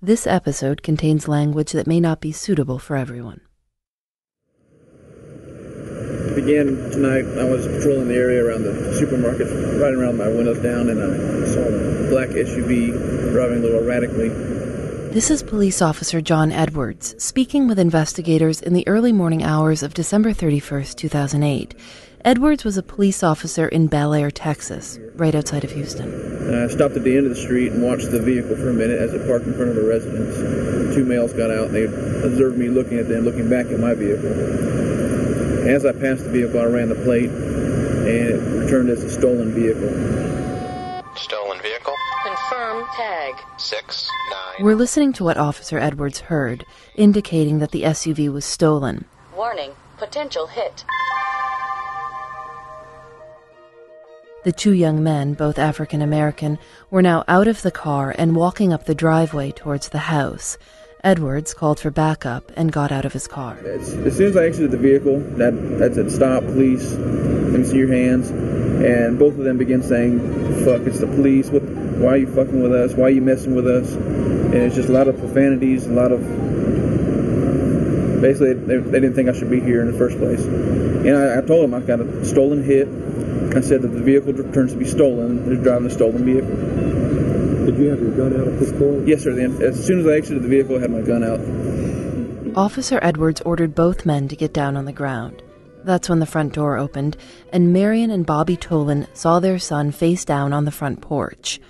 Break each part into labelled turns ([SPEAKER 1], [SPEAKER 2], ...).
[SPEAKER 1] This episode contains language that may not be suitable for everyone.
[SPEAKER 2] It began tonight. I was patrolling the area around the supermarket, riding around my windows down, and I saw a black SUV driving a little erratically.
[SPEAKER 1] This is Police Officer John Edwards speaking with investigators in the early morning hours of December 31st, 2008. Edwards was a police officer in Bel Air, Texas, right outside of Houston.
[SPEAKER 2] I stopped at the end of the street and watched the vehicle for a minute as it parked in front of a residence. Two males got out and they observed me looking at them, looking back at my vehicle. As I passed the vehicle, I ran the plate and it returned as a stolen vehicle.
[SPEAKER 3] Stolen vehicle?
[SPEAKER 4] Confirm tag.
[SPEAKER 3] 6-9.
[SPEAKER 1] We're listening to what Officer Edwards heard, indicating that the SUV was stolen.
[SPEAKER 4] Warning, potential hit.
[SPEAKER 1] The two young men, both African American, were now out of the car and walking up the driveway towards the house. Edwards called for backup and got out of his car.
[SPEAKER 2] As soon as I exited the vehicle, that said, "Stop, police, let me see your hands." And both of them began saying, "Fuck, it's the police. Why are you fucking with us? Why are you messing with us?" And it's just a lot of profanities, a lot of... Basically, they didn't think I should be here in the first place. And I told them I've got a stolen hit. I said that the vehicle turns to be stolen. They're driving a stolen vehicle.
[SPEAKER 5] Did you have your gun out at this point?
[SPEAKER 2] Yes, sir. As soon as I exited the vehicle, I had my gun out.
[SPEAKER 1] Officer Edwards ordered both men to get down on the ground. That's when the front door opened, and Marion and Bobby Tolan saw their son face down on the front porch.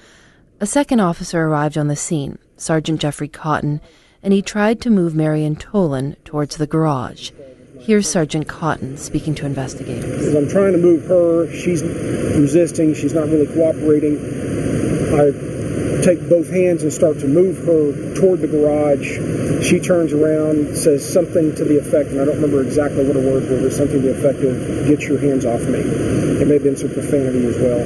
[SPEAKER 1] A second officer arrived on the scene, Sergeant Jeffrey Cotton, and he tried to move Marion Tolan towards the garage. Here's Sergeant Cotton speaking to investigators.
[SPEAKER 5] As I'm trying to move her, she's resisting, she's not really cooperating. I take both hands and start to move her toward the garage. She turns around, says something to the effect, and I don't remember exactly what her words were, but something to the effect of, "Get your hands off me." There may have been some profanity as well.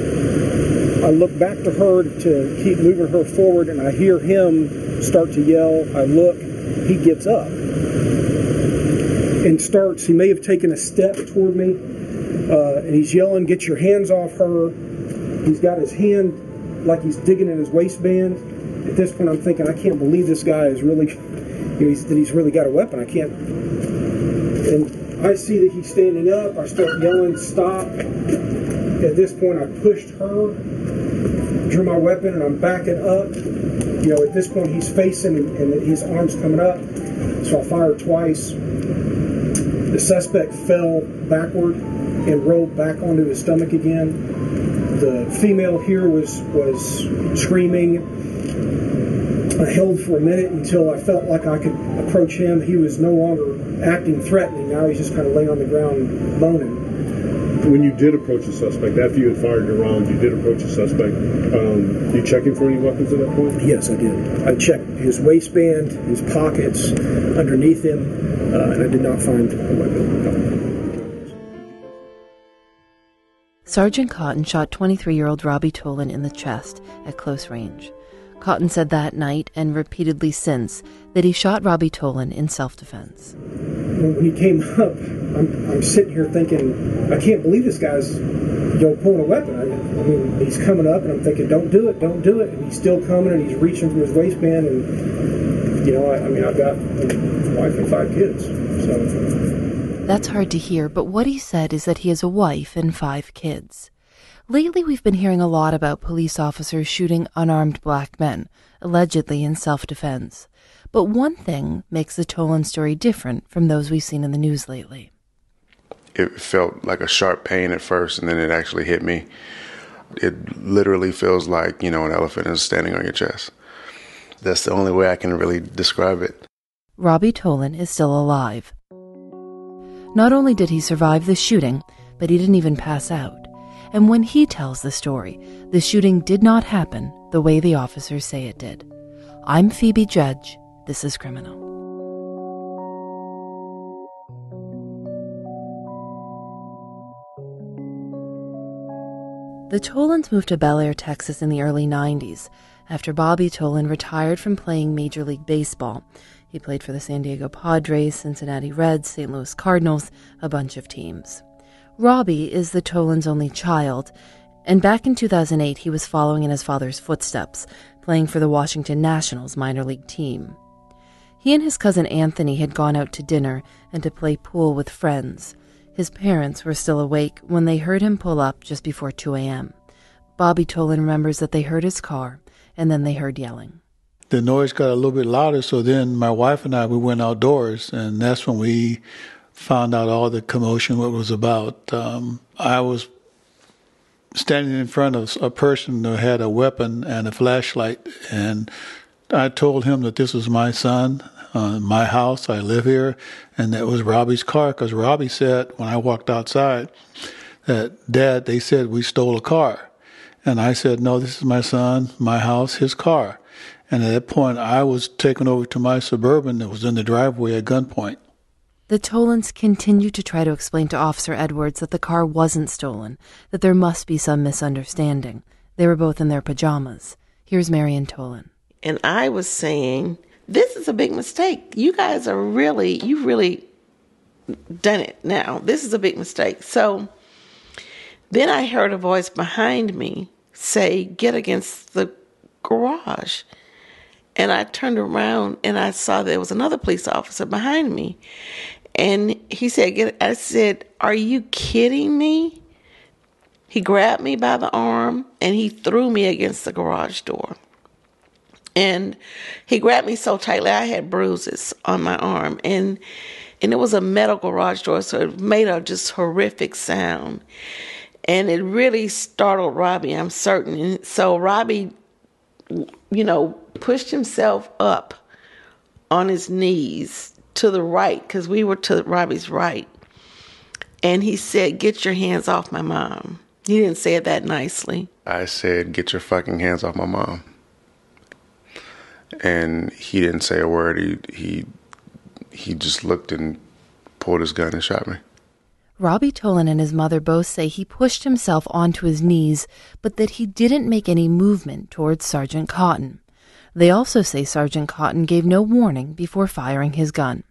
[SPEAKER 5] I look back to her to keep moving her forward, and I hear him start to yell. I look, he gets up and starts, he may have taken a step toward me, and he's yelling, "Get your hands off her." He's got his hand like he's digging in his waistband. At this point, I'm thinking, I can't believe this guy is really, that he's really got a weapon. I can't. And I see that he's standing up. I start yelling, "Stop." At this point, I pushed her, drew my weapon, and I'm backing up. At this point, he's facing and his arm's coming up. So I fired twice. The suspect fell backward and rolled back onto his stomach again. The female here was screaming. I held for a minute until I felt like I could approach him. He was no longer acting threatening. Now he's just kind of laying on the ground moaning.
[SPEAKER 6] When you did approach the suspect, after you had fired your rounds, you did approach the suspect. You checking for any weapons at that point?
[SPEAKER 5] Yes, I did. I checked his waistband, his pockets, underneath him, and I did not find a weapon.
[SPEAKER 1] Sergeant Cotton shot 23-year-old Robbie Tolan in the chest at close range. Cotton said that night, and repeatedly since, that he shot Robbie Tolan in self-defense.
[SPEAKER 5] When he came up, I'm sitting here thinking, I can't believe this guy's pulling a weapon. I mean, he's coming up, and I'm thinking, don't do it. And he's still coming, and he's reaching for his waistband, and, I've got a wife and 5 kids, so...
[SPEAKER 1] That's hard to hear, but what he said is that he has a wife and 5 kids. Lately, we've been hearing a lot about police officers shooting unarmed black men, allegedly in self-defense. But one thing makes the Tolan story different from those we've seen in the news lately.
[SPEAKER 7] It felt like a sharp pain at first, and then it actually hit me. It literally feels like, an elephant is standing on your chest. That's the only way I can really describe it.
[SPEAKER 1] Robbie Tolan is still alive. Not only did he survive the shooting, but he didn't even pass out. And when he tells the story, the shooting did not happen the way the officers say it did. I'm Phoebe Judge. This is Criminal. The Tolans moved to Bel Air, Texas in the early 90s, after Bobby Tolan retired from playing Major League Baseball. He played for the San Diego Padres, Cincinnati Reds, St. Louis Cardinals, a bunch of teams. Robbie is the Tolans' only child, and back in 2008 he was following in his father's footsteps, playing for the Washington Nationals minor league team. He and his cousin Anthony had gone out to dinner and to play pool with friends. His parents were still awake when they heard him pull up just before 2 a.m. Bobby Tolan remembers that they heard his car, and then they heard yelling.
[SPEAKER 8] The noise got a little bit louder, so then my wife and I, we went outdoors, and that's when we found out all the commotion, what it was about. I was standing in front of a person who had a weapon and a flashlight, and I told him that this was my son, my house, I live here, and that was Robbie's car, because Robbie said, when I walked outside, that, Dad, they said we stole a car. And I said, no, this is my son, my house, his car. And at that point, I was taken over to my Suburban that was in the driveway at gunpoint.
[SPEAKER 1] The Tolans continued to try to explain to Officer Edwards that the car wasn't stolen, that there must be some misunderstanding. They were both in their pajamas. Here's Marion Tolan.
[SPEAKER 9] And I was saying, this is a big mistake. You guys are you've really done it now. This is a big mistake. So then I heard a voice behind me say, get against the garage. And I turned around and I saw there was another police officer behind me. And he said, I said, are you kidding me? He grabbed me by the arm and he threw me against the garage door. And he grabbed me so tightly, I had bruises on my arm. And it was a metal garage door, so it made a just horrific sound. And it really startled Robbie, I'm certain. And so Robbie, pushed himself up on his knees to the right, because we were to Robbie's right. And he said, get your hands off my mom. He didn't say it that nicely.
[SPEAKER 7] I said, get your fucking hands off my mom. And he didn't say a word. He just looked and pulled his gun and shot me.
[SPEAKER 1] Robbie Tolan and his mother both say he pushed himself onto his knees, but that he didn't make any movement towards Sergeant Cotton. They also say Sergeant Cotton gave no warning before firing his gun.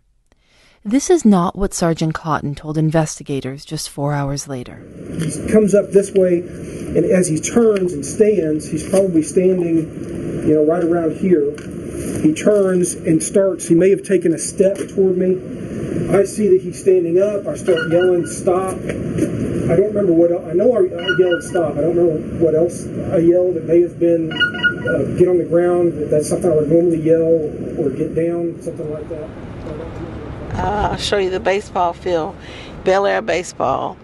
[SPEAKER 1] This is not what Sergeant Cotton told investigators just 4 hours later.
[SPEAKER 5] He comes up this way, and as he turns and stands, he's probably standing, right around here. He turns and starts. He may have taken a step toward me. I see that he's standing up. I start yelling, stop. I don't remember what else. I know I yelled stop. I don't know what else I yelled. It may have been get on the ground. That's something I would normally yell, or get down, something like that.
[SPEAKER 9] I'll show you the baseball field, Bel Air baseball.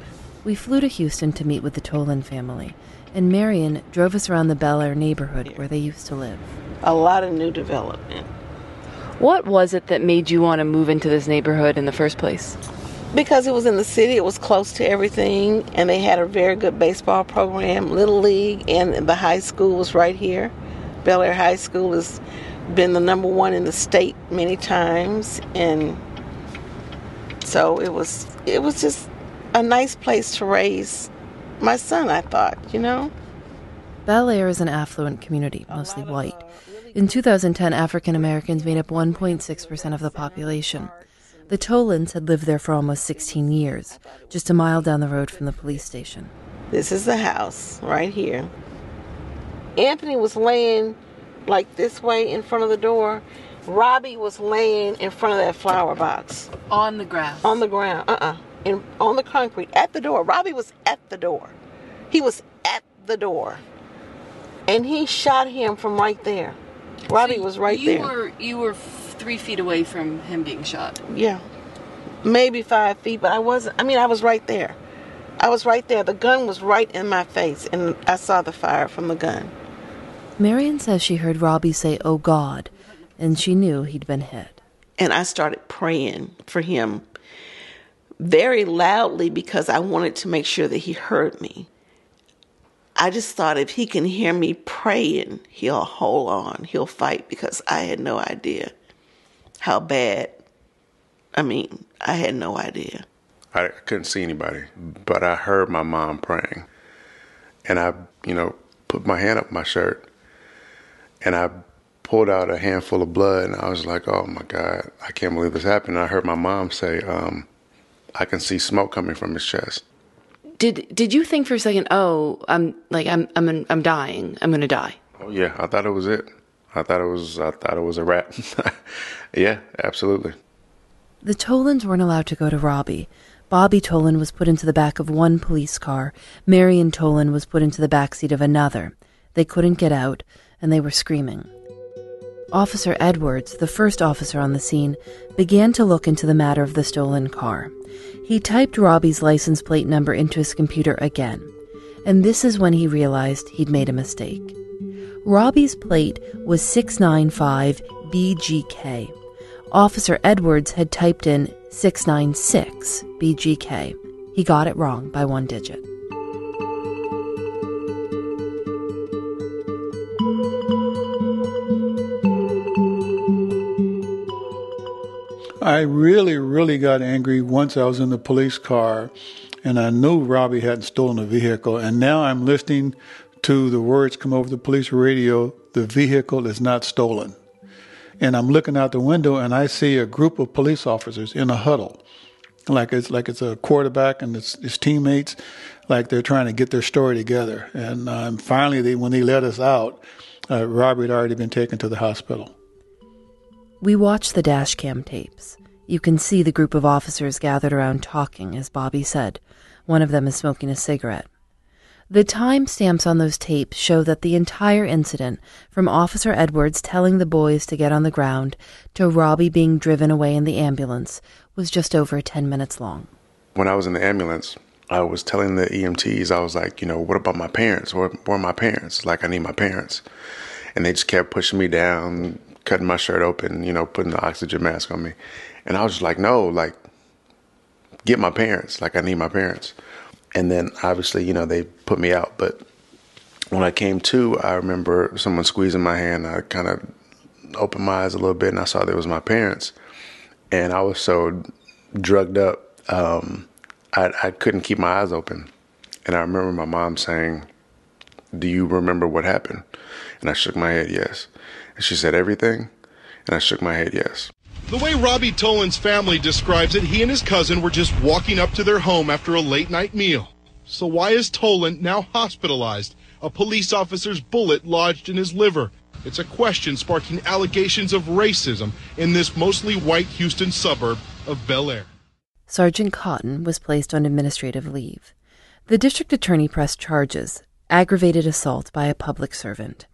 [SPEAKER 1] We flew to Houston to meet with the Tolan family, and Marion drove us around the Bel Air neighborhood where they used to live.
[SPEAKER 9] A lot of new development.
[SPEAKER 1] What was it that made you want to move into this neighborhood in the first place?
[SPEAKER 9] Because it was in the city, it was close to everything, and they had a very good baseball program, Little League, and the high school was right here. Bel Air High School has been the number one in the state many times, and so it was just a nice place to raise my son, I thought,
[SPEAKER 1] Bel Air is an affluent community, mostly white. In 2010, African Americans made up 1.6% of the population. The Tolans had lived there for almost 16 years, just a mile down the road from the police station.
[SPEAKER 9] This is the house right here. Anthony was laying like this way in front of the door. Robbie was laying in front of that flower box.
[SPEAKER 1] On the grass?
[SPEAKER 9] On the ground, on the concrete, at the door. Robbie was at the door. He was at the door. And he shot him from right there. Robbie was right there.
[SPEAKER 1] You were 3 feet away from him being shot?
[SPEAKER 9] Yeah. Maybe 5 feet, but I was right there. I was right there. The gun was right in my face, and I saw the fire from the gun.
[SPEAKER 1] Marion says she heard Robbie say, "Oh God," and she knew he'd been hit.
[SPEAKER 9] And I started praying for him very loudly because I wanted to make sure that he heard me. I just thought if he can hear me praying, he'll hold on, he'll fight, because I had no idea how bad. I had no idea.
[SPEAKER 7] I couldn't see anybody, but I heard my mom praying. And I, put my hand up my shirt, and I pulled out a handful of blood, and I was like, oh my God, I can't believe this happened. And I heard my mom say, I can see smoke coming from his chest.
[SPEAKER 1] Did you think for a second, oh, I'm dying, I'm going to die?
[SPEAKER 7] Oh yeah, I thought it was it. I thought it was a wrap. Yeah, absolutely.
[SPEAKER 1] The Tolans weren't allowed to go to Robbie. Bobby Tolan was put into the back of one police car. Marion Tolan was put into the backseat of another. They couldn't get out, and they were screaming. Officer Edwards, the first officer on the scene, began to look into the matter of the stolen car. He typed Robbie's license plate number into his computer again, and this is when he realized he'd made a mistake. Robbie's plate was 695 BGK. Officer Edwards had typed in 696 BGK. He got it wrong by one digit.
[SPEAKER 8] I really got angry once I was in the police car and I knew Robbie hadn't stolen a vehicle, and now I'm listening to the words come over the police radio, the vehicle is not stolen. And I'm looking out the window and I see a group of police officers in a huddle. Like it's a quarterback and his teammates, like they're trying to get their story together. And finally, when they let us out, Robbie had already been taken to the hospital.
[SPEAKER 1] We watched the dash cam tapes. You can see the group of officers gathered around talking, as Bobby said. One of them is smoking a cigarette. The timestamps on those tapes show that the entire incident, from Officer Edwards telling the boys to get on the ground to Robbie being driven away in the ambulance, was just over 10 minutes long.
[SPEAKER 7] When I was in the ambulance, I was telling the EMTs, I was like, what about my parents? Where are my parents? Like, I need my parents. And they just kept pushing me down, cutting my shirt open, putting the oxygen mask on me. And I was just like, no, like, get my parents. Like, I need my parents. And then, obviously, they put me out. But when I came to, I remember someone squeezing my hand. I kind of opened my eyes a little bit, and I saw there was my parents. And I was so drugged up, I couldn't keep my eyes open. And I remember my mom saying, "Do you remember what happened?" And I shook my head, yes. And she said, "Everything?" And I shook my head, yes.
[SPEAKER 10] The way Robbie Tolan's family describes it, he and his cousin were just walking up to their home after a late-night meal. So why is Tolan now hospitalized? A police officer's bullet lodged in his liver. It's a question sparking allegations of racism in this mostly white Houston suburb of Bel Air.
[SPEAKER 1] Sergeant Cotton was placed on administrative leave. The district attorney pressed charges, aggravated assault by a public servant.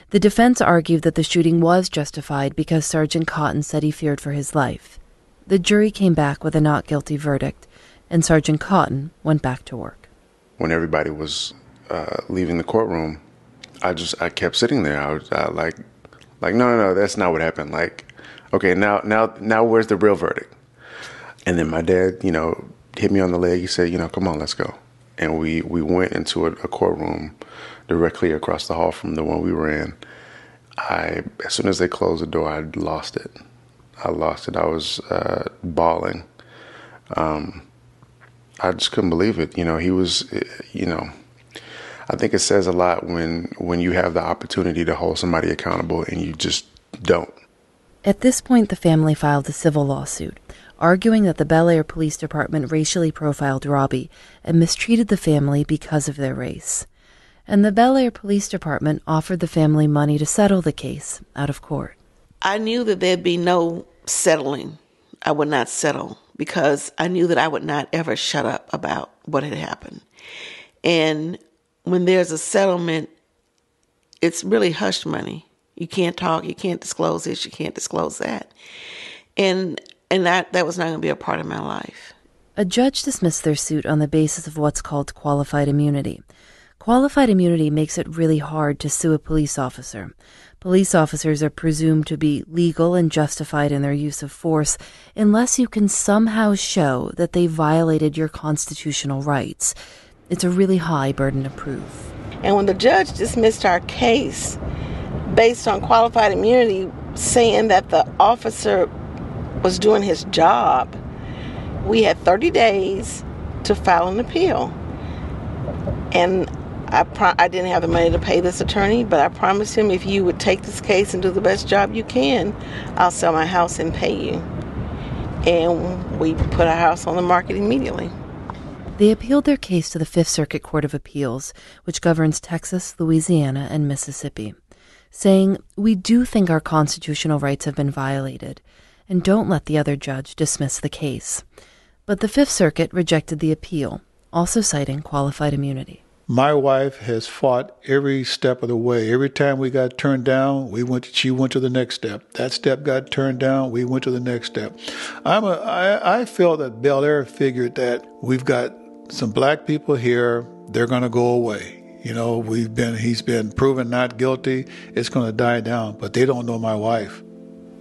[SPEAKER 1] The defense argued that the shooting was justified because Sergeant Cotton said he feared for his life. The jury came back with a not guilty verdict, and Sergeant Cotton went back to work.
[SPEAKER 7] When everybody was leaving the courtroom, I kept sitting there. I was like, no, that's not what happened. Like, okay, now where's the real verdict? And then my dad, hit me on the leg. He said, come on, let's go. And we went into a courtroom directly across the hall from the one we were in. As soon as they closed the door, I lost it. I was bawling. I just couldn't believe it. He was, I think it says a lot when you have the opportunity to hold somebody accountable and you just don't.
[SPEAKER 1] At this point, the family filed a civil lawsuit, arguing that the Bel Air Police Department racially profiled Robbie and mistreated the family because of their race. And the Bel Air Police Department offered the family money to settle the case out of court.
[SPEAKER 9] I knew that there'd be no settling. I would not settle because I knew that I would not ever shut up about what had happened. And when there's a settlement, it's really hush money. You can't talk, you can't disclose this, you can't disclose that. And that was not going to be a part of my life.
[SPEAKER 1] A judge dismissed their suit on the basis of what's called qualified immunity. Qualified immunity makes it really hard to sue a police officer. Police officers are presumed to be legal and justified in their use of force unless you can somehow show that they violated your constitutional rights. It's a really high burden of proof.
[SPEAKER 9] And when the judge dismissed our case based on qualified immunity, saying that the officer was doing his job, we had 30 days to file an appeal. And I didn't have the money to pay this attorney, but I promised him, if you would take this case and do the best job you can, I'll sell my house and pay you. And we put our house on the market immediately.
[SPEAKER 1] They appealed their case to the Fifth Circuit Court of Appeals, which governs Texas, Louisiana, and Mississippi. saying, "We do think our constitutional rights have been violated, and don't let the other judge dismiss the case." But the Fifth Circuit rejected the appeal, also citing qualified immunity.
[SPEAKER 8] My wife has fought every step of the way. Every time we got turned down, she went to the next step. That step got turned down, we went to the next step. I feel that Bel Air figured that we've got some black people here, they're going to go away. You know, he's been proven not guilty, it's going to die down, but they don't know my wife.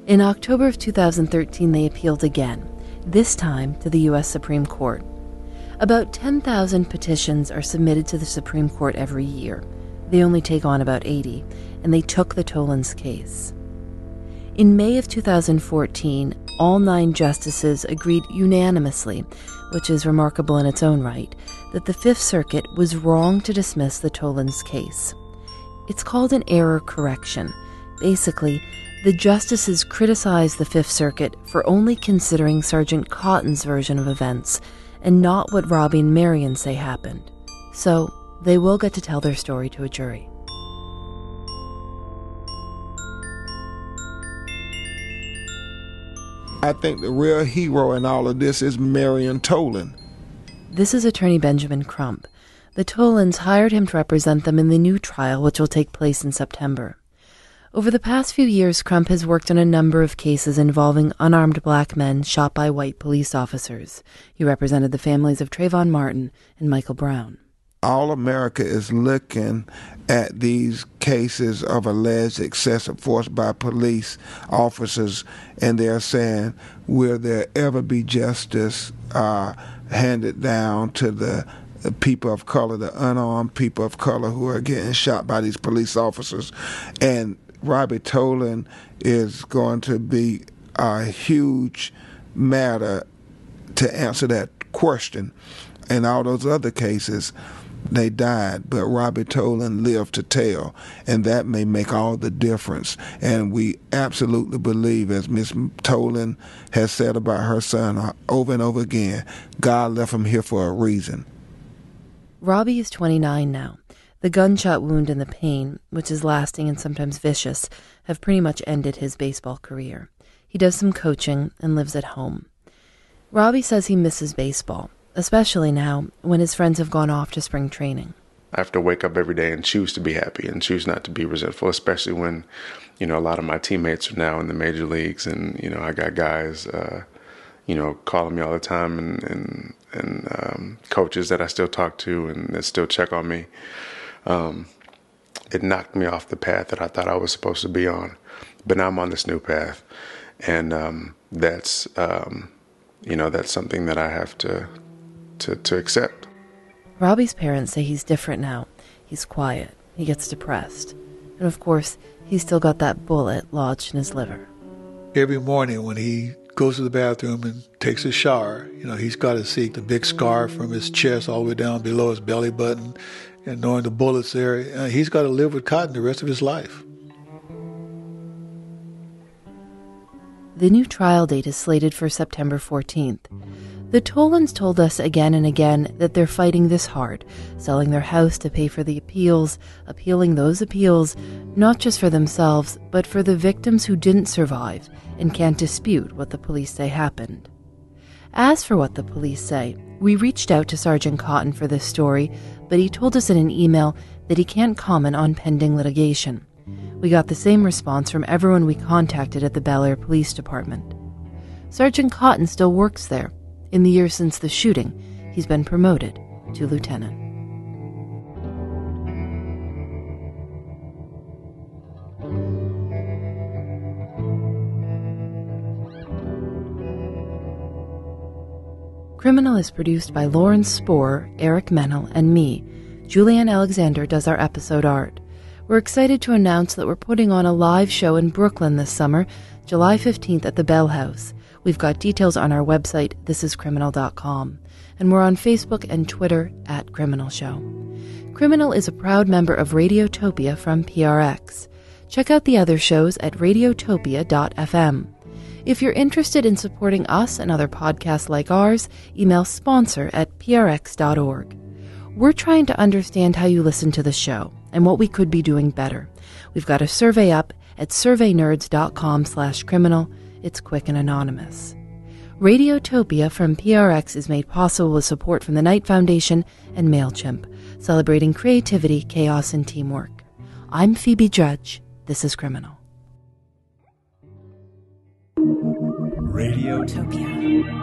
[SPEAKER 1] In October of 2013, they appealed again, this time to the U.S. Supreme Court. About 10,000 petitions are submitted to the Supreme Court every year. They only take on about 80, and they took the Tolan's case. In May of 2014, all 9 justices agreed unanimously, which is remarkable in its own right, that the Fifth Circuit was wrong to dismiss the Tolan's case. It's called an error correction. Basically, the justices criticized the Fifth Circuit for only considering Sergeant Cotton's version of events, and not what Robbie and Marion say happened. So, they will get to tell their story to a jury.
[SPEAKER 11] I think the real hero in all of this is Marion Tolan.
[SPEAKER 1] This is attorney Benjamin Crump. The Tolans hired him to represent them in the new trial, which will take place in September. Over the past few years, Crump has worked on a number of cases involving unarmed black men shot by white police officers. He represented the families of Trayvon Martin and Michael Brown.
[SPEAKER 11] All America is looking at these cases of alleged excessive force by police officers, and they're saying, will there ever be justice handed down to the people of color, the unarmed people of color who are getting shot by these police officers? And Robbie Tolan is going to be a huge matter to answer that question. In all those other cases, they died, but Robbie Tolan lived to tell, and that may make all the difference. And we absolutely believe, as Miss Tolan has said about her son over and over again, God left him here for a reason.
[SPEAKER 1] Robbie is 29 now. The gunshot wound and the pain, which is lasting and sometimes vicious, have pretty much ended his baseball career. He does some coaching and lives at home. Robbie says he misses baseball, especially now when his friends have gone off to spring training.
[SPEAKER 7] I have to wake up every day and choose to be happy and choose not to be resentful, especially when, a lot of my teammates are now in the major leagues, and, I got guys, calling me all the time and coaches that I still talk to and that still check on me. It knocked me off the path that I thought I was supposed to be on. But now I'm on this new path, and that's something that I have to accept.
[SPEAKER 1] Robbie's parents say he's different now. He's quiet. He gets depressed. And of course, he's still got that bullet lodged in his liver.
[SPEAKER 8] Every morning when he goes to the bathroom and takes a shower, he's got to see the big scar from his chest all the way down below his belly button, and knowing the bullets there, he's got to live with Cotton the rest of his life.
[SPEAKER 1] The new trial date is slated for September 14th. The Tolans told us again and again that they're fighting this hard, selling their house to pay for the appeals, appealing those appeals, not just for themselves, but for the victims who didn't survive and can't dispute what the police say happened. As for what the police say, we reached out to Sergeant Cotton for this story, but he told us in an email that he can't comment on pending litigation. We got the same response from everyone we contacted at the Bel Air Police Department. Sergeant Cotton still works there. In the years since the shooting, he's been promoted to lieutenant. Criminal is produced by Lauren Spohr, Eric Mennel, and me. Julianne Alexander does our episode art. We're excited to announce that we're putting on a live show in Brooklyn this summer, July 15th at the Bell House. We've got details on our website, thisiscriminal.com, and we're on Facebook and Twitter at Criminal Show. Criminal is a proud member of Radiotopia from PRX. Check out the other shows at radiotopia.fm. If you're interested in supporting us and other podcasts like ours, email sponsor@prx.org. We're trying to understand how you listen to the show, and what we could be doing better. We've got a survey up at surveynerds.com/criminal. It's quick and anonymous. Radiotopia from PRX is made possible with support from the Knight Foundation and MailChimp, celebrating creativity, chaos, and teamwork. I'm Phoebe Judge. This is Criminal.
[SPEAKER 12] Radiotopia.